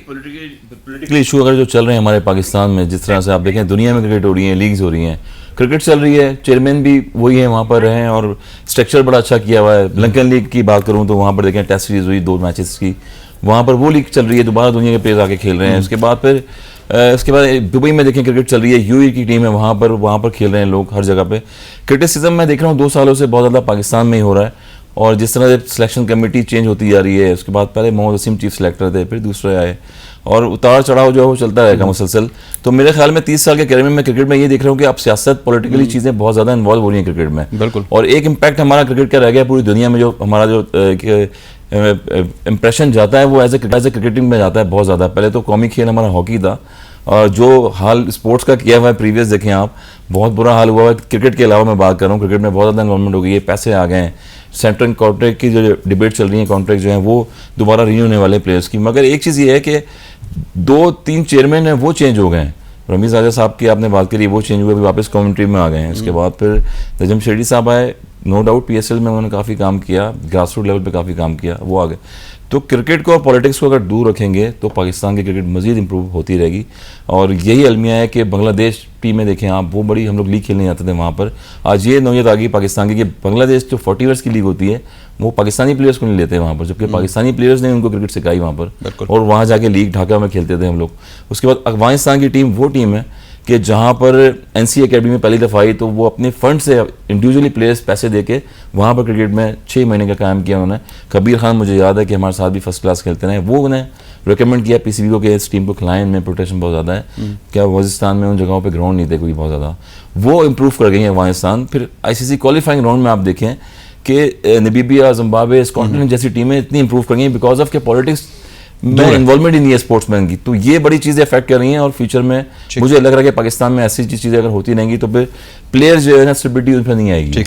Political issue اگر جو چل رہے ہیں ہمارے پاکستان میں، جس طرح سے آپ دیکھیں دنیا میں کرکٹ ہو رہی ہیں، لیگز ہو رہی ہیں، کرکٹ چل رہی ہے، چیئرمین بھی وہی ہیں وہاں پر رہے ہیں اور اسٹرکچر بڑا اچھا کیا ہوا ہے. لنکن لیگ کی بات کروں تو وہاں پر دیکھیں ٹیسٹ سیریز ہوئی 2 میچز کی، وہاں پر وہ لیگ چل رہی ہے، دوبارہ دنیا کے پلیئرز آ کے کھیل رہے ہیں. اس کے بعد دبئی میں دیکھیں کرکٹ چل رہی ہے، یو اے کی ٹیم ہے وہاں پر کھیل رہے ہیں لوگ ہر جگہ پہ. کرٹیسزم میں دیکھ رہا ہوں 2 سالوں سے بہت زیادہ پاکستان میں ہی ہو رہا ہے، اور جس طرح سے سلیکشن کمیٹی چینج ہوتی جا رہی ہے، اس کے بعد پہلے محمد وسیم چیف سلیکٹر تھے، پھر دوسرے آئے، اور اتار چڑھاؤ جو ہے وہ چلتا رہے گا مسلسل. تو میرے خیال میں 30 سال کے کیریئر میں کرکٹ میں یہ دیکھ رہا ہوں کہ اب سیاست پولیٹیکلی چیزیں بہت زیادہ انوالو ہو رہی ہیں کرکٹ میں. بالکل. اور ایک امپیکٹ ہمارا کرکٹ کا رہ گیا پوری دنیا میں، جو ہمارا جو امپریشن جاتا ہے وہ ایز اے کرکٹنگ میں جاتا ہے بہت زیادہ. پہلے تو قومی کھیل ہمارا ہاکی تھا، اور جو حال اسپورٹس کا کیا ہوا ہے پریویس دیکھیں آپ، بہت برا حال ہوا ہے. کرکٹ کے علاوہ میں بات کر رہا ہوں، کرکٹ میں بہت زیادہ انوالومنٹ ہو گئی ہے، پیسے آ گئے ہیں، سینٹرل کانٹریکٹ کی جو ڈبیٹ چل رہی ہیں، کانٹریکٹ جو ہیں وہ دوبارہ رینیو ہونے والے پلیئرس کی. مگر ایک چیز یہ ہے کہ 2-3 چیئرمین ہیں وہ چینج ہو گئے ہیں. رمیز راجہ صاحب کی آپ نے بات کری، وہ چینج ہوئے، واپس کامنٹری میں آ گئے ہیں. اس کے بعد پھر نجم شیٹی صاحب آئے، no doubt P S L میں انہوں نے کافی کام کیا، گراس روٹ لیول پہ کافی کام کیا، وہ آ گئے. تو کرکٹ کو اور پولیٹکس کو اگر دور رکھیں گے تو پاکستان کی کرکٹ مزید امپروو ہوتی رہے گی. اور یہی المیہ ہے کہ بنگلہ دیش ٹیم میں دیکھیں آپ، وہ بڑی ہم لوگ لیگ کھیلنے جاتے تھے وہاں پر. آج یہ نوعیت آ گئی پاکستان کی کہ بنگلہ دیش جو 40 ایئرس کی لیگ ہوتی ہے وہ پاکستانی پلیئرس کو نہیں لیتے وہاں پر، جبکہ پاکستانی پلیئرس نے ان کو کرکٹ سکھائی وہاں پر، اور وہاں جا کے لیگ ڈھاکہ میں کھیلتے تھے ہم لوگ. اس کے بعد افغانستان کی ٹیم وہ ٹیم ہے کہ جہاں پر این سی اکیڈمی میں پہلی دفعہ آئی تو وہ اپنے فنڈ سے انڈیویجولی پلیئرس پیسے دے کے وہاں پر کرکٹ میں 6 مہینے کا قائم کیا انہوں نے. کبیر خان مجھے یاد ہے کہ ہمارے ساتھ بھی فرسٹ کلاس کھیلتے رہے، وہ انہیں ریکمینڈ کیا پی سی بی کو کہ اس ٹیم کو کھلائیں، میں پروٹیکشن بہت زیادہ ہے. کیا وزیرستان میں ان جگہوں پہ گراؤنڈ نہیں تھے کوئی بہت زیادہ، وہ امپروو کر گئی ہیں افغانستان. پھر آئی سی سی کوالیفائنگ راؤنڈ میں آپ دیکھیں کہ نمیبیا، زمبابوے، اسکاٹلینڈ جیسی ٹیمیں اتنی امپروو کر گئی ہیں بیکاز آف کہ پولیٹکس میں انوالومنٹ ہی نہیں ہے اسپورٹس مین کی. تو یہ بڑی چیزیں افیکٹ کر رہی ہیں، اور فیوچر میں مجھے لگ رہا ہے کہ پاکستان میں ایسی چیزیں اگر ہوتی رہیں گی تو پھر پلیئر جو ہے نا اسٹیبلٹی ان پہ نہیں آئے گی.